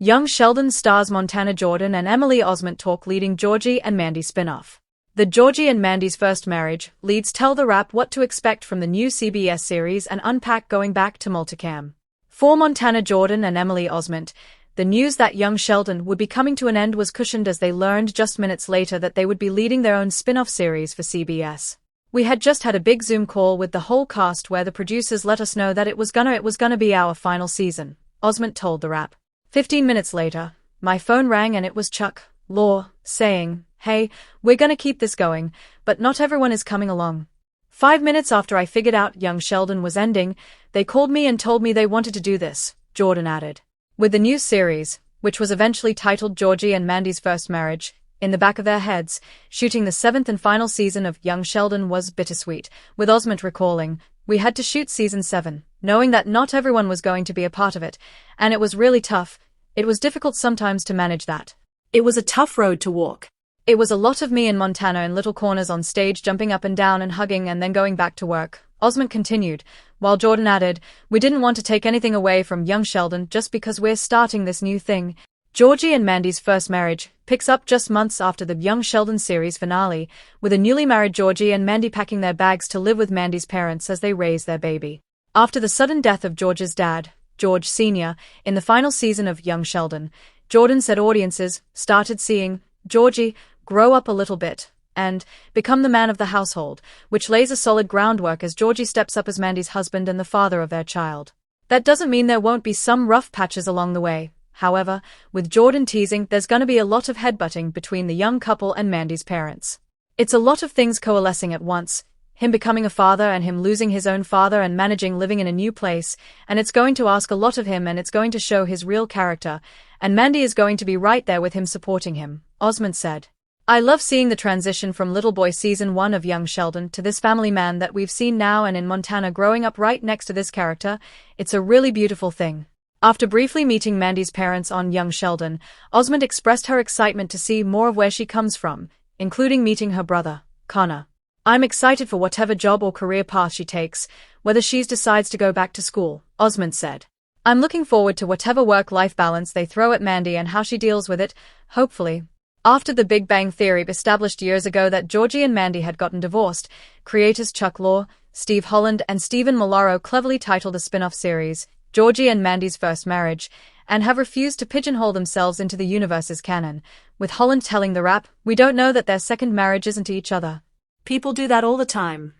Young Sheldon stars Montana Jordan and Emily Osment talk leading Georgie and Mandy spin-off. The Georgie and Mandy's First Marriage leads tell the Wrap what to expect from the new CBS series and unpack going back to multicam. For Montana Jordan and Emily Osment, the news that young Sheldon would be coming to an end was cushioned as they learned just minutes later that they would be leading their own spin-off series for CBS. We had just had a big Zoom call with the whole cast where the producers let us know that it was gonna be our final season, Osment told the Wrap. 15 minutes later, my phone rang and it was Chuck Lorre saying, "Hey, we're gonna keep this going, but not everyone is coming along." 5 minutes after I figured out young Sheldon was ending, they called me and told me they wanted to do this, Jordan added. With the new series, which was eventually titled Georgie and Mandy's First Marriage, in the back of their heads, shooting the 7th and final season of Young Sheldon was bittersweet, with Osment recalling, "We had to shoot season 7, knowing that not everyone was going to be a part of it, and it was really tough. It was difficult sometimes to manage that. It was a tough road to walk. It was a lot of me and Montana in little corners on stage jumping up and down and hugging and then going back to work," Osment continued, while Jordan added, "We didn't want to take anything away from young Sheldon just because we're starting this new thing." Georgie and Mandy's First Marriage picks up just months after the Young Sheldon series finale, with a newly married Georgie and Mandy packing their bags to live with Mandy's parents as they raise their baby. After the sudden death of George's dad, George Sr., in the final season of Young Sheldon, Jordan said audiences started seeing Georgie grow up a little bit and become the man of the household, which lays a solid groundwork as Georgie steps up as Mandy's husband and the father of their child. That doesn't mean there won't be some rough patches along the way, however, with Jordan teasing there's gonna be a lot of headbutting between the young couple and Mandy's parents. It's a lot of things coalescing at once, him becoming a father and him losing his own father and managing living in a new place, and it's going to ask a lot of him and it's going to show his real character, and Mandy is going to be right there with him supporting him, Osment said. "I love seeing the transition from Little Boy season 1 of Young Sheldon to this family man that we've seen now and in Montana growing up right next to this character. It's a really beautiful thing." After briefly meeting Mandy's parents on Young Sheldon, Osment expressed her excitement to see more of where she comes from, including meeting her brother, Connor. "I'm excited for whatever job or career path she takes, whether she decides to go back to school," Osment said. "I'm looking forward to whatever work-life balance they throw at Mandy and how she deals with it, hopefully." After the Big Bang Theory established years ago that Georgie and Mandy had gotten divorced, creators Chuck Lorre, Steve Holland and Stephen Malaro cleverly titled the spin-off series, Georgie and Mandy's First Marriage, and have refused to pigeonhole themselves into the universe's canon, with Holland telling the Wrap, "We don't know that their second marriage isn't to each other. People do that all the time,"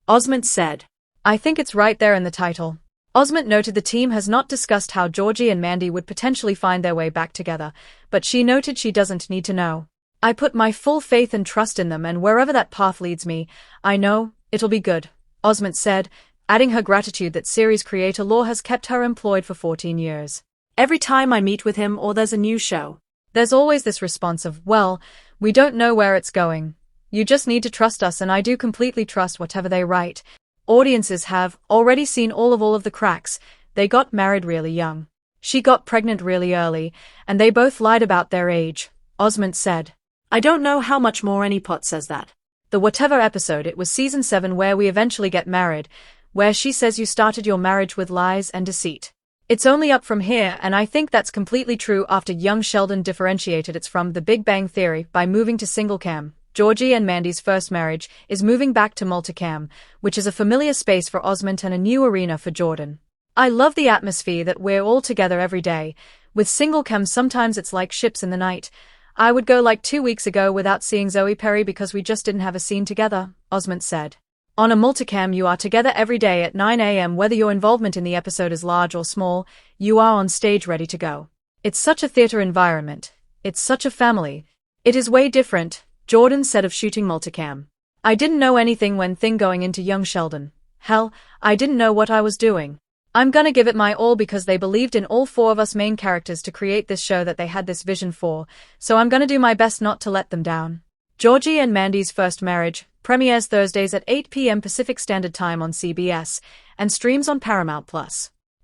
Osment said. "I think it's right there in the title." Osment noted the team has not discussed how Georgie and Mandy would potentially find their way back together, but she noted she doesn't need to know. "I put my full faith and trust in them and wherever that path leads me, I know it'll be good," Osment said, adding her gratitude that series creator Lorre has kept her employed for 14 years. "Every time I meet with him or there's a new show, there's always this response of, 'Well, we don't know where it's going. You just need to trust us,' and I do completely trust whatever they write. Audiences have already seen all of the cracks. They got married really young. She got pregnant really early, and they both lied about their age," Osment said. "I don't know how much more any pot says that. The whatever episode, it was season 7 where we eventually get married, where she says you started your marriage with lies and deceit. It's only up from here, and I think that's completely true." After Young Sheldon differentiated its from The Big Bang Theory by moving to single cam, Georgie and Mandy's First Marriage is moving back to multicam, which is a familiar space for Osment and a new arena for Jordan. "I love the atmosphere that we're all together every day. With single cam sometimes it's like ships in the night. I would go like 2 weeks ago without seeing Zoe Perry because we just didn't have a scene together," Osment said. "On a multicam you are together every day at 9 a.m. whether your involvement in the episode is large or small, you are on stage ready to go. It's such a theater environment. It's such a family. It is way different," Jordan said of shooting multicam. "I didn't know anything when going into Young Sheldon. Hell, I didn't know what I was doing. I'm gonna give it my all because they believed in all 4 of us main characters to create this show that they had this vision for, so I'm gonna do my best not to let them down." Georgie and Mandy's First Marriage premieres Thursdays at 8 p.m. Pacific Standard Time on CBS and streams on Paramount+.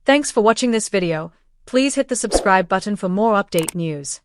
Thanks for watching this video. Please hit the subscribe button for more update news.